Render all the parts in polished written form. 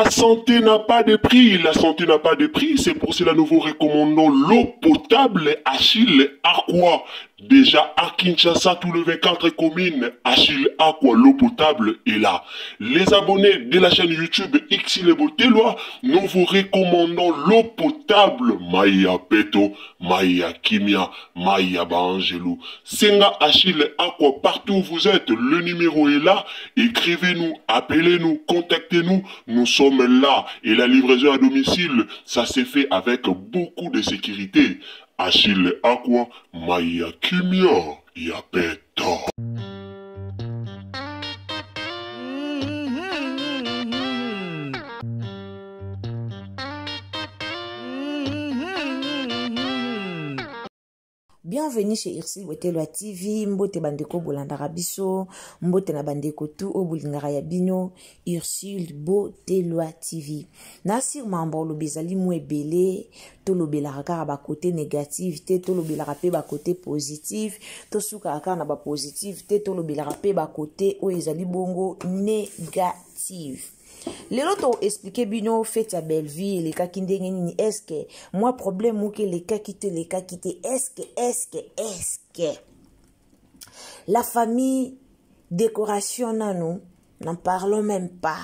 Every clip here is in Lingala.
La santé n'a pas de prix, la santé n'a pas de prix, c'est pour cela nous vous recommandons l'eau potable Achille Aqua. Déjà à Kinshasa, tous les 24 communes, Achille Aqua, l'eau potable est là. Les abonnés de la chaîne YouTube Xile Botelwa, nous vous recommandons l'eau potable Maya Peto, Maya Kimia, Maya Bangelou. Senga Achille Aqua, partout où vous êtes, le numéro est là. Écrivez-nous, appelez-nous, contactez-nous, nous sommes là. Et la livraison à domicile, ça s'est fait avec beaucoup de sécurité. Achille Aqua, Maya Kimia, Yapeto. Bienvenue chez Ursule Botelwa TV, mbote bandeko bolandaka biso, mbote na bandeko tu o bolingaka ya bino, Ursule Botelwa TV. Na sûrement mbolo bezali mu ebele, to lobelaka kaka ba côté négatif te, to lobelaka pe ba côté positif, to suka kaka na ba positif te, to lobelaka pe ba côté o ezali bongo négatif. Lelo to expliquer bino fait ya belle vie les cas qui ndenge nini est-ce que moi problème ou que les cas qui te est-ce que la famille décoration nano n'en parlons même pas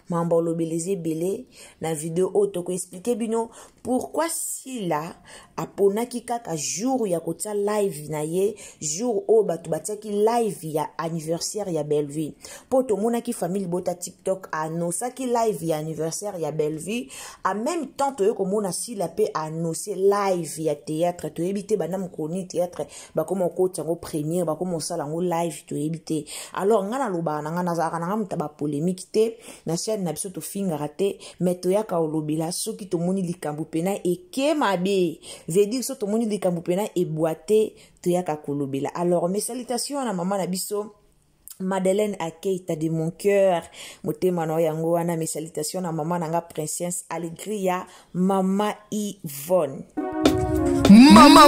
mambolo beleze belé na vidéo auto ko expliquer bino pourquoi si là apona ki kaka jour ya kotia live na ye jour o batu batiaki live ya anniversaire ya Belleville poto mona ki famille bota TikTok annonça ki live ya anniversaire ya Belleville en même temps to yo komona si la pe annoncer live ya théâtre to ebité bana mkoni théâtre ba komo ko tango première ba komo sala ngo live to ebité alors ngana loba na ngana za kana ngam taba polémique te na chaîne na biso to finga raté mais to yaka olobela soki to moni likambo pena et mabe veut dire so to moni likambo pena et boité to yaka kolobela alors mes salutations à maman na biso Madeleine Akeita de mon cœur motema no yango wana mes salutations à maman nanga princesse Allegria mama Yvonne Mama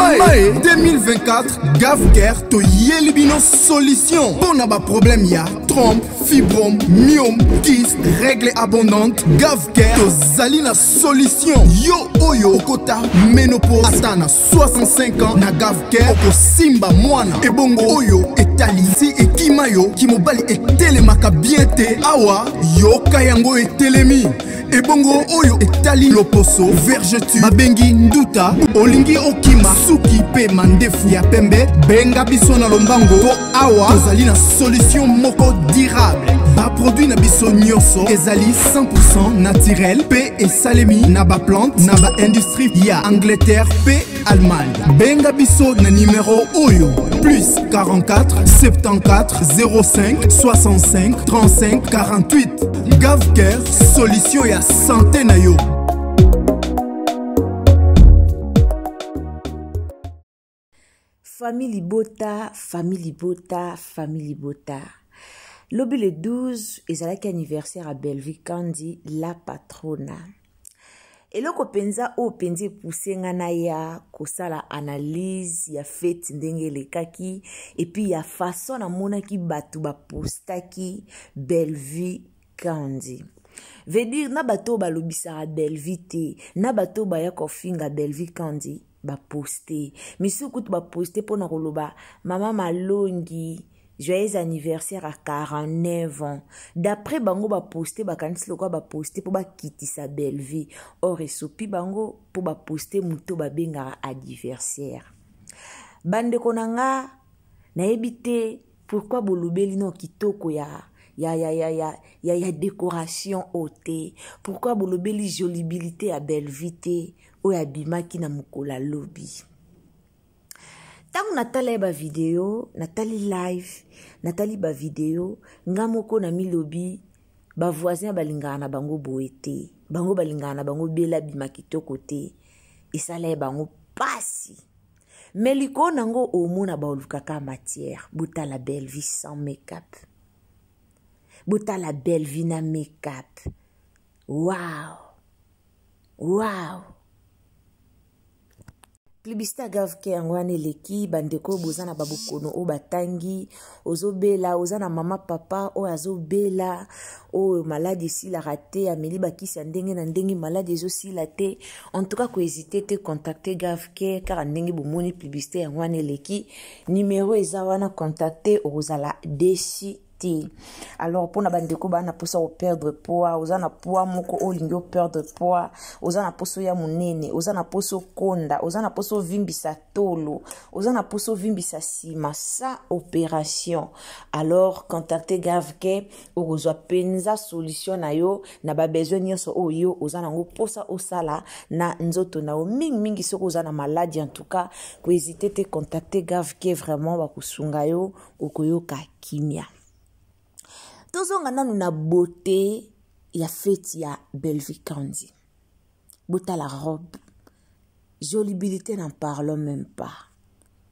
2024 Gavker to yelibino solution pour na ba problème ya trompe fibrome myome kyste règle abondante Gavker to zali na solution yo oyo kota ménopause atana 65 ans na Gavker oko simba mwana ebongo oyo etali si ekimayo kimobali etelemaka bien te awa yo kayango etelemi ebongo oyo etali loposo vergetu babengi nduta olingi okima suki pe mandefu ya pembe benga biso na lombango po awa tozali na solution moko durable ba produit na biso nyonso ezali 100% naturel pe esalemi na ba plante na ba industrie ya Angleterre pe Allemagne benga biso na numéro oyo plus 44 74 05 65 35 48 Gavker solution ya santé na yo. Famille Bota. Lobi le 12, ezalaki anniversaire à Belleville Kandi, la patrona. Eloko penza o penzi poussé ngana ya kosala analyse ya fête ndenge lekaki et puis ya façon na mona ki batu ba postaki Belleville Kandi. Veut dire na bato ba lobisa Belleville te, na bato ba ya kofinga Belleville Kandi ba poster. Misuku tu ba poster pona koloba mama malongi joyeux anniversaire à 49 ans. D'après bango ba poster ba kanisi lokwa ba poster po ba kitisa Belleville. Or esopi bango po ba poster muto ba benga anniversaire. Bande konanga na ebite pourquoi bolobeli no kitoko ya décoration ôté. Pourquoi bolobeli jolibilité à Belleville o ya bimaki na mukola lobby. Tangu natali ba video, natali live, natali ba video, ngamoko na milobi, ba voisin balingana na bango boete, bango balingana na bango bela bimaki toko te, esala bango pasi. Meliko nango omona ba olukaka matière, buta la Belleville sans make-up. Buta la Belleville na make-up. Wow. Plébiscite grave ke angwane leki bandeko bozana babukono o batangi ozo bela ozana mama papa o azo bela o malade si la raté ameli bakisi ndenge na ndenge malade ezo si la te en tout cas ko hésiter te contacter grave ke car ndenge bomoni plébiscite angwane leki numéro eza wana contacter ozala desi. Alors pour na bandeko bana posa o perdre poids ozana poids moko olingo perdre poids ozana poso ya munene ozana poso konda ozana poso vimbisa tolo ozana poso vimbisa sima sa opération alors contactez grave ke ozwa penza solution na yo na ba besoin nyonso oyo ozana ngo posa osala na nzoto na o mingi soko ozana maladie en tout cas ko hésiter te contacter grave ke vraiment ba kusunga yo okoyoka kimia. Tozonga nanu na beauté ya fête ya Bellevue Kandi. Beauté à la robe. Jolibilité n'en parlons même pas.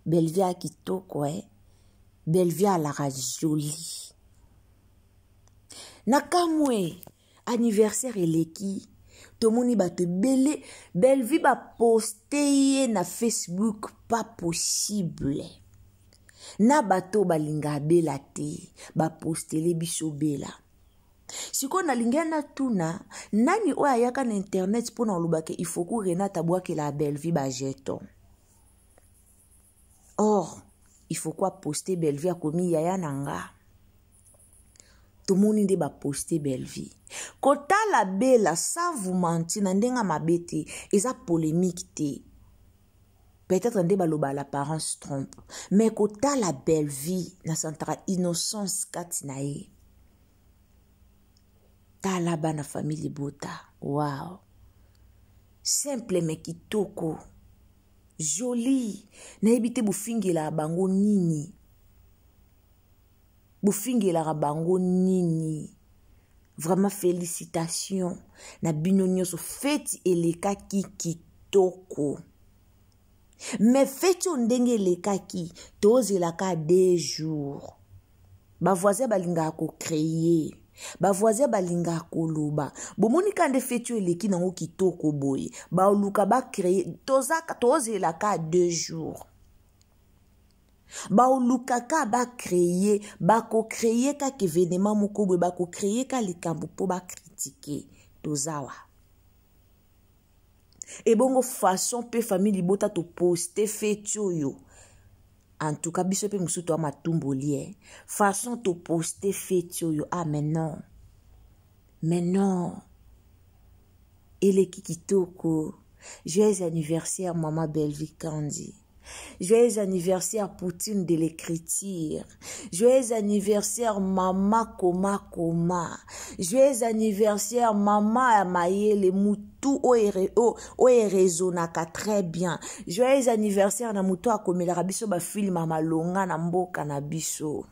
Bellevue à kitoko Bellevue à la jolie. Nakamwe anniversaire eleki. Tomoni bate belé Bellevue ba poster na Facebook pas possible. Na bato balinga bela te ba postele biso bela siko na linga na tuna nani o ayaka na internet pona olobake il faut que Renata boake la Bellevue ba jeton or il faut quoi poster Bellevue a komi yaya nanga tout monde nde ba poster Bellevue kota la bela sans vous mentir na ndenga mabete eza polémique te. Peut-être que l'apparence trompe. Mais quand la belle vie, na santara innocence katinae. Ta la ba na famille bota. Wow. Simple mais kitoko. Joli. Na ebite bufingela bango nini. Bufingela bango nini. Vraiment félicitations. Na bino nyonso fête eleka kitoko. Mais fête ndenge lekaki tozelaka 2 jours. Ba voisin balinga ko créer. Ba voisin balinga ko loba. Bomoni kande fête eleki nango kitoko boye. Ba luka ba créer tozelaka 2 jours. Ba luka ka ba créer, ba ko créer ka événement moko boye ba ko créer ka likambo po ba critiquer tozawa. Et bongo façon pe famille bota to poster fait yo. En tout cas biso pe musuto ama tumboli façon to poster fait yo. Ah mais non. Mais non. Ele kitoko. Joyeux anniversaire maman Bellevue Kandi. Joyeux anniversaire Poutine de l'écriture. Joyeux anniversaire maman Koma. Joyeux anniversaire maman Amayele Moutou o rezonaka très bien. Joyeux anniversaire na Moutou akomela biso ba film mama longa na mboka na biso.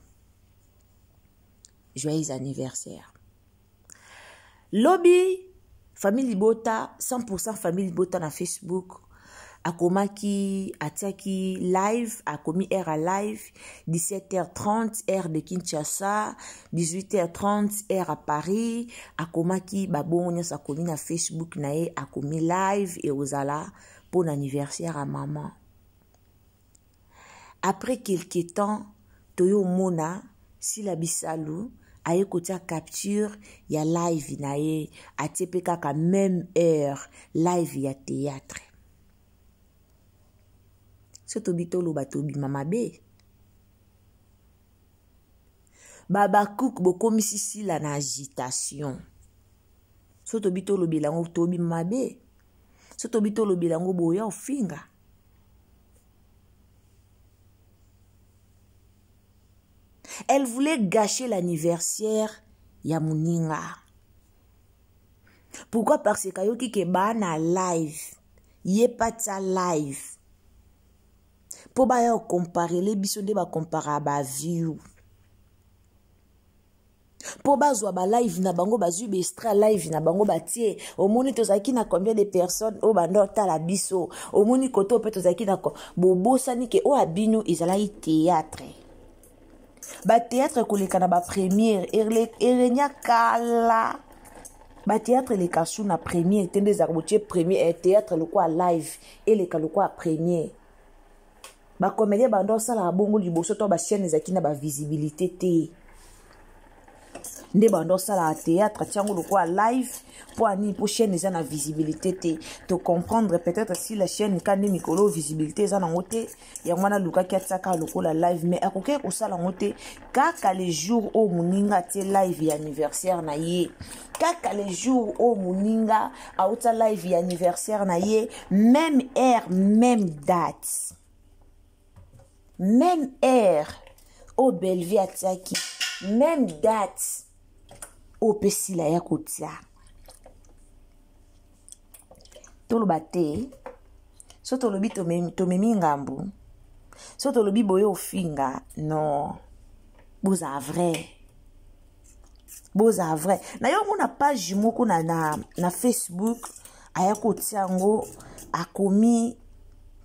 Joyeux anniversaire. Lobby famille Bota 100% famille Bota na Facebook. Akomaki atiaki live akomi air à live 17h30 heure de Kinshasa 18h30 heure à Paris akomaki babonyo akomi na Facebook nae akomi live et ozala pour l'anniversaire à maman. Après quelques temps toyo mona si la bisalu aye kotia capture ya live nae atepeka ka même heure live ya théâtre. Soto bitolo batobi mama be. Baba Cook boko misisi la na agitation. Soto bitolo bilango tobi mama be. Soto bitolo bilango boya ofinga. Elle voulait gâcher l'anniversaire ya muninga. Pourquoi? Parce que yoki ke ba na live. Yé pas ta live. Po ba yo comparer les biso de ba comparer ba view. Po ba zo ba live na bango ba zu be extra live na bango ba tie. Au moni to zaki na combien de personnes o ba ndota la biso. Au moni koto pe to zaki na ko bobo sani ke o abino ezala i théâtre. Ba théâtre koleka na ba première erenya kala. Ba théâtre les kassou na premier était des arbotiers premier et théâtre le quoi live et les le quoi premier. Ba comédien bando sala bongo liboso to ba chaîne ezaki na ba visibilité te. Nde bando sala théâtre tiango le quoi live pour ani pour chaîne eza na visibilité te. To comprendre peut-être si la chaîne kande mikolo visibilité eza na ngote ya mwana luka kiatsaka lokola live mais akoke ko sala ngote kaka les jours au muninga te live ya anniversaire na ye. Kaka les jours au muninga auta live ya anniversaire na ye, même heure, même date. Même heure au Bellevue atiaki, même date au Pesila ya kotia. Toloba te, so tolobi tomemi ngambu, so tolobi boye ofinga, non, boza vrai. Boza vrai. Na yo mona page moko na Facebook, aya kotia ngo akomi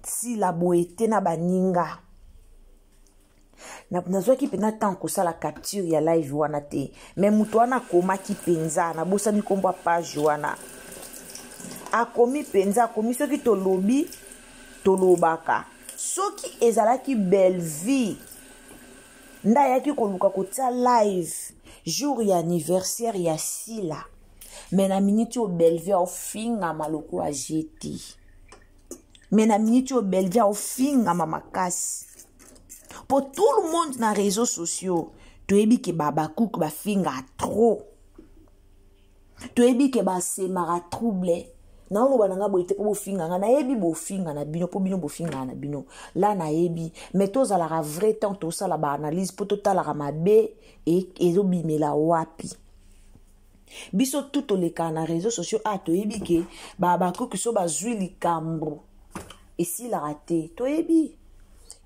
si la boete na baninga. Na zwaki pena tanko sala capture ya live wana te. Mais mutu wana koma ki penza na bosa mi kombo page wana. Akomi penza akomi soki tolobi tolobaka. Soki ezalaki Bellevue nda yaki koluka kotia live jour ya anniversaire ya sila. Mais na minute au Bellevue au finga maloko a jeté. Mais na minute au Bellevue au finga mamakasi. Pour tout le monde dans les réseaux sociaux, tu es dit que baba cook ba finga trop. Tu es dit que ba semara troublé. Na lo bananga boite po finga na yebi bo finga na bino po bino bo finga na bino. Là na yebi mais to za la vrai temps to ça la ba analyse po to la mabe et ezobimela wapi. Biso tout les cas na réseaux sociaux a to yebi que baba cook so ba zui likambo. Et si la raté, to yebi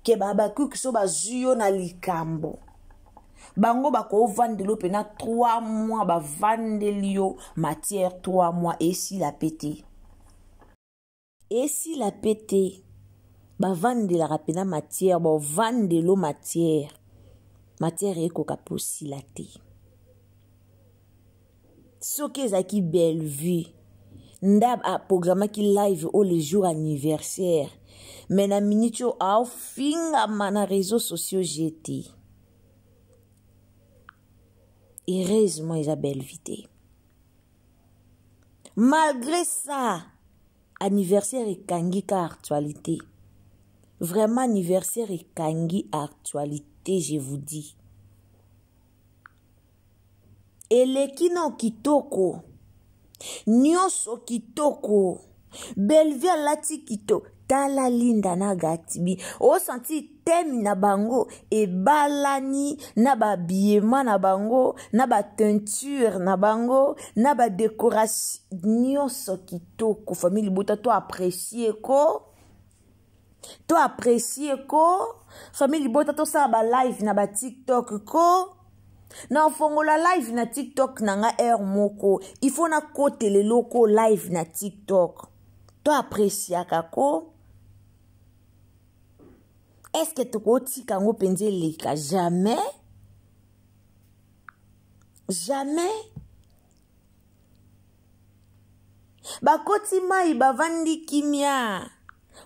ke baba cook so ba zuyo na likambo. Bango bako vandelo pena 3 mois ba vandelio matière 3 mois et si la pété. Et si la pété ba vandela rapena matière ba vandelo matière. Matière eko kaposi la té. Soke zaki Bellevue. Ndab a programme qui live au le jour anniversaire. Mais na minute yo au finga mana réseaux sociaux jeté. Heureusement Isabelle Vité. Malgré ça, anniversaire et kangi ka actualité. Vraiment anniversaire et kangi actualité, je vous dis. Elekino kitoko. Nyoso kitoko. Bellevue lati kito. Tala linda na gatibi. O senti temi na bango. E balani na ba biema na bango. Na ba teinture na bango. Na ba décoration. Nyoso kitoko. Famille Bota to apprécier ko. To apprécier ko. Famille Bota to sa ba live na ba TikTok ko. Na fongo la live na TikTok na nga air moko. Il faut na kote le loko live na TikTok. To apprécier kako. Est-ce que tu koti kango penze leka? Jamais. Jamais. Bakoti mai bavandi kimia.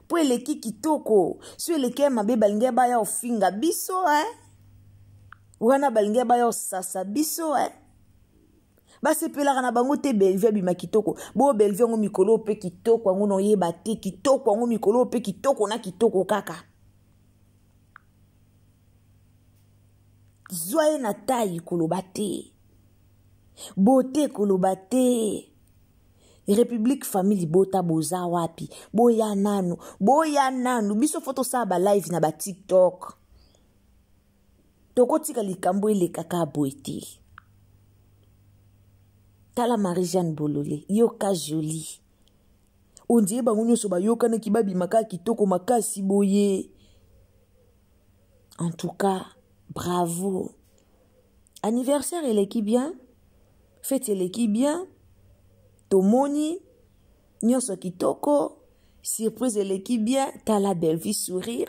Po eleki kitoko. So eleki mabe balinge baya ofinga biso wana balinge baya osasa biso Basi pelaka na bango te Bellevue bima kitoko. Bo Bellevue ngo mikolo pe kitoko ngo no yeba te kitoko ngo mikolo pe kitoko na kitoko kaka. Zoye na taille kolobate. Beauté kolobate. République famille Bota boza wapi. Boya nanu. Biso photo sa ba live na ba TikTok. Toko tika likambo ele kaka boete. Tala Marie-Jeanne Bololé. Yoka jolie. On dirait bangunyo so ba yoka na kibabi maka kitoko makasi boye. En tout cas, bravo. Anniversaire elle est qui bien? Fête elle est qui bien? Tomoni. Nyoso kitoko. Surprise elle est qui bien? T'as la belle vie sourire.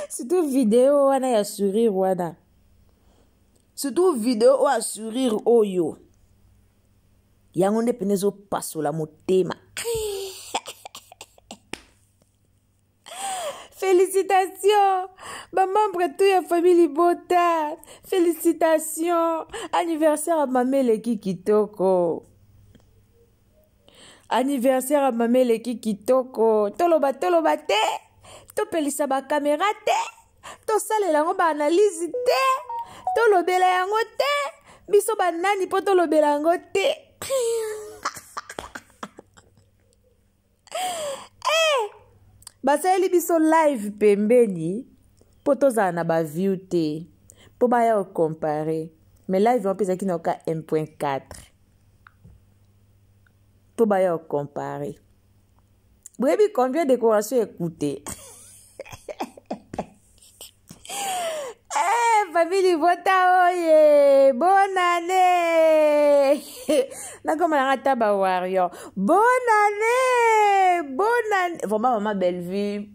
Surtout vidéo wana ya sourire wana. Surtout vidéo à sourire oyo. yango nde pene ezopasola motema. Félicitations, ma membre tout ya famille Bota. Félicitations, anniversaire à Mameleki Kitoko. Anniversaire à Mameleki Kitoko. Toloba te. Topelisa ba caméra te. Tosalela ngo ba analyse te. Tolobela yango te. Biso ba nani po tolobela yango te. Basali biso live pembeni po tozala na ba view te po baya comparer mais live on pesa ki na ka 1.4 po baya comparer. Bwebi combien de décoration écouter. Famille Bota oye, bonne année. Nakoma na taba warrior. Bonne année. Vraiment maman belle vie.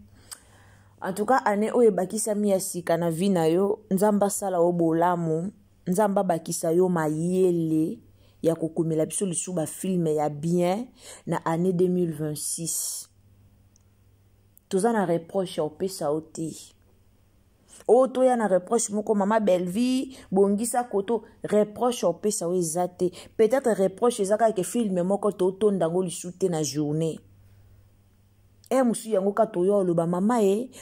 En tout cas année oye bakisa miasika na vie na yo, nzamba sala obolamu, nzamba bakisa yo mayele ya kokomela biso lisu ba film ya bien na année 2026. Tozana reproche au pesa oti. Oto ya na reproche moko mama belle vie bongisa koto reproche au pesa o ezate peut-être reproche ezaka ke film moko to tondango lisute na journée musu yango ka to yo loba mama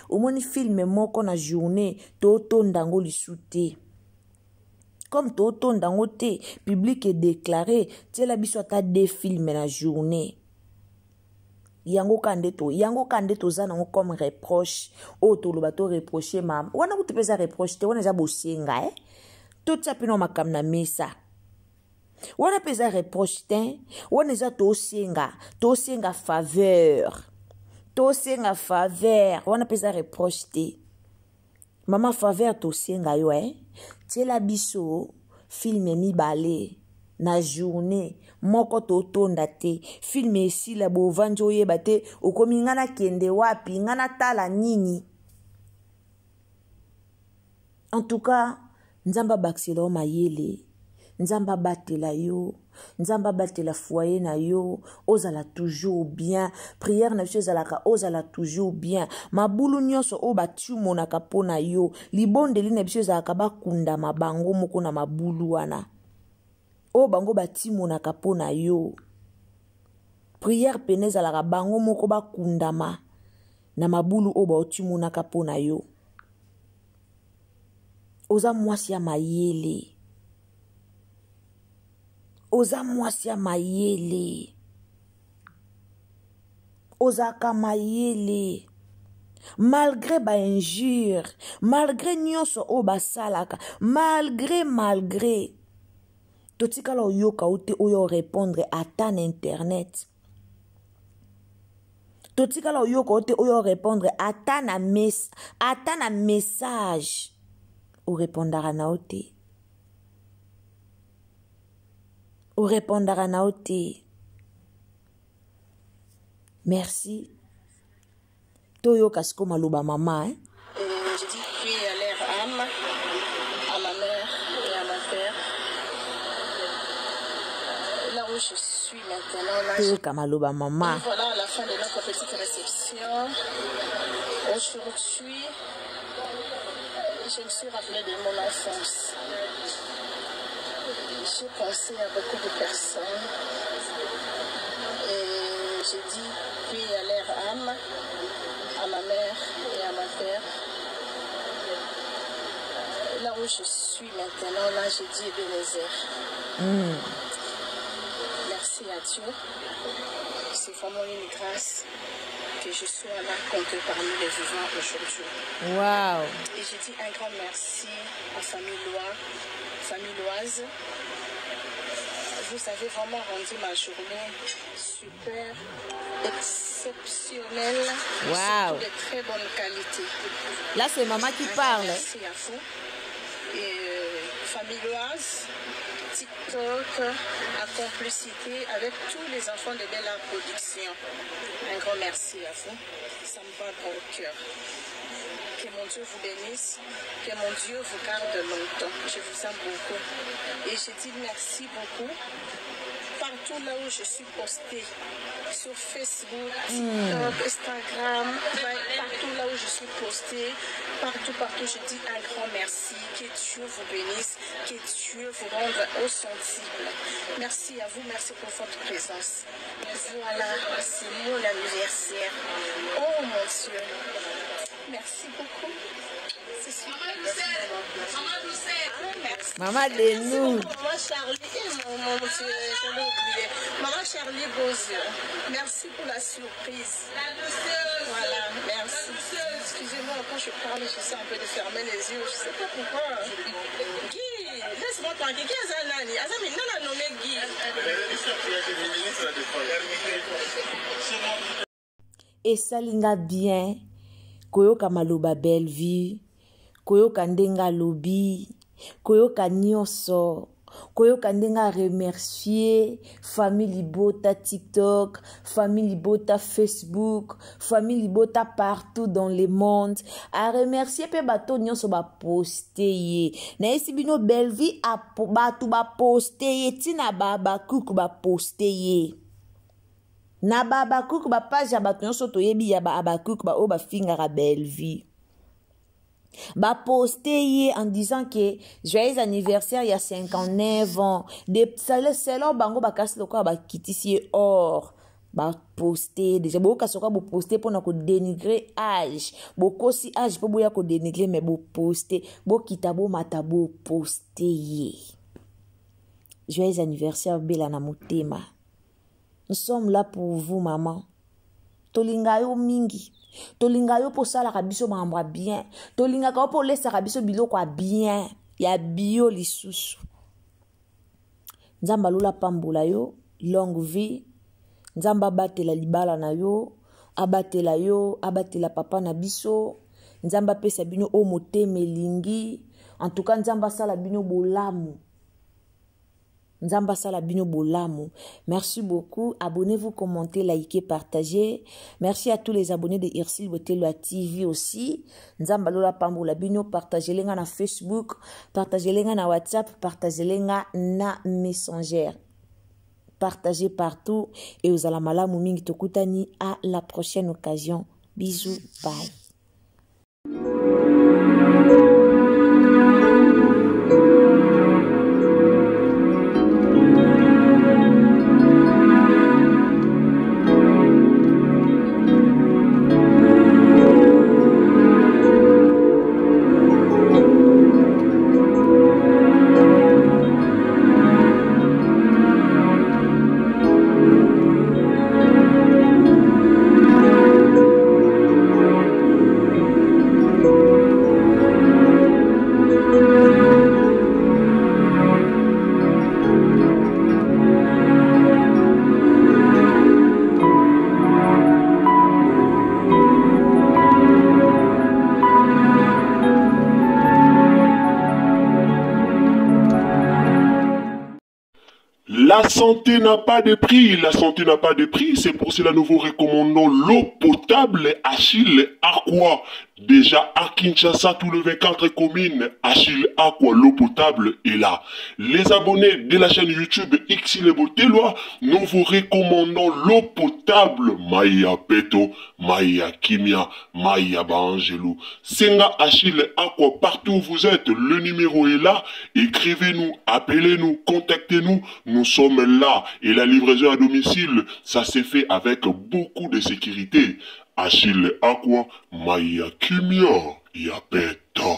omoni film moko na journée to tondango lisute comme to tondango te public est déclaré tela biso ata des films na journée yango kandeto zana ngo comme reproche to loba to reprocher mama wana kutepeza reproche te wana za bosenga to tsapino makam na mesa wana peza reproche te wana za to senga faveur wana peza reproche te mama faveur to senga yo tela biso film mibale na journée moko to tonda te film esi la bovanjo oyeba te okomi ngana kende wapi ngana tala nini. En tout cas nzamba baksela mayele, nzamba batela yo, nzamba batela foyer na yo, ozala toujours bien, prière na biso ezalaka ozala toujours bien, mabulu nyonso o batumonaka pona yo, libondeli na biso ezalaka bakunda mabango moko na mabulu wana o bango batimonaka pona yo. Prière pene ezalaka bango moko bakundama na mabulu o baotimonaka pona yo. Oza mwasi ya mayele, ozaka mayele malgré ba injure, malgré nyonso o basalaka, malgré totikala oyoka ote oyo répondre ata na internet, totikala oyoka ote oyo répondre ata na message o répondara na ote, merci toyoka siko maloba mama Je dis puis à leur âme, à ma mère et à ma père, là où je suis maintenant, là, toyoka maloba mama. Voilà à la fin de notre petite réception. Aujourd'hui, je me suis rappelé de mon enfance. J'ai pensé à beaucoup de personnes et j'ai dit puis à leur âme, à ma mère et à ma père. Là où je suis maintenant, là j'ai dit Ebenezer. Merci à Dieu. C'est vraiment une grâce que je sois là comptée parmi les vivants aujourd'hui. Wow. Et je dis un grand merci à famille Loise. Vous avez vraiment rendu ma journée super, exceptionnelle, wow. De très bonne qualité. Là, c'est maman qui parle. Merci à vous. Et famille Loise, TikTok, à complicité avec tous les enfants de Bella Production. Un grand merci à vous. Ça me va droit au cœur. Que mon Dieu vous bénisse, que mon Dieu vous garde longtemps. Je vous aime beaucoup. Et je dis merci beaucoup. Partout là où je suis postée, sur Facebook, TikTok, Instagram, partout là où je suis postée, partout, je dis un grand merci. Que Dieu vous bénisse, que Dieu vous rende au sensible. Merci à vous, merci pour votre présence. Voilà, c'est mon anniversaire. Oh mon Dieu, merci beaucoup. C'est super. Maman de nous. Maman Charlie, mon Dieu, je l'ai oublié. Maman Charlie Beauzeur, merci pour la surprise. Voilà, merci. Excusez-moi, quand je parle, j'essaie un peu de fermer les yeux. Je ne sais pas pourquoi. Guy, laisse-moi tranquille. Qui est Nani? Azami, non, a nommé Guy. Et ça linga bien. Koyoka maloba belle vie. Koyoka ndenga lobi. Koyoka nyonso. Koyoka ndenga remercier famille Libota TikTok, famille Libota Facebook, famille Libota partout dans le monde. A remercier pe bato nyonso ba poster ye. Na esi bino belle vie a batu ba poster ye tina baba kuku ba poster ye. Na baba kuku ba page bato nyonso toyebi ya ba abakuku ba o ba fingara belle vie. Ba posté en disant que joyeux anniversaire il y a 59 ans. De selon bango ba kasi loko ba kitisi or. Ba posté déjà boka soka bo posté pour na ko dénigrer âge. Boko si âge po boya ko dénigrer mais bo posté, bo kitabo matabo posté. Joyeux anniversaire bela na motema. Nous sommes là pour vous maman. Tolinga yo mingi. Tolinga yo po sala kabiso mambra bien. Tolinga ka po lesa kabiso biloko bien. Ya bio lisusu. Nzamba lula pambola yo. Longue vie. Nzamba batela libala na yo. Abatela yo. Abatela papa na biso. Nzamba pesa bino o moteme lingi. En tout cas nzamba sala bino bolamu. Nzamba sala bino bolamu. Merci beaucoup. Abonnez-vous, commentez, likez, partagez. Merci à tous les abonnés de Irsil Botelwa TV aussi. Nzamba lola pambola bino, partagez lenga na Facebook, partagez lenga na WhatsApp, partagez lenga na Messenger. Partagez partout et aux alamalamu mingi tokutani à la prochaine occasion. Bisous, bye. La santé n'a pas de prix, la santé n'a pas de prix, c'est pour cela que nous vous recommandons l'eau potable Achille Aqua. Déjà à Kinshasa, tout le 24 communes, Achille Aqua, l'eau potable est là. Les abonnés de la chaîne YouTube Irsil Botelwa, nous vous recommandons l'eau potable Maya Peto, Maya Kimia, Maya Bangelou. Senga Achille Aqua, partout où vous êtes, le numéro est là. Écrivez-nous, appelez-nous, contactez-nous, nous sommes là. Et la livraison à domicile, ça s'est fait avec beaucoup de sécurité. Achille Aqua, Maya Kimia, Yapeto.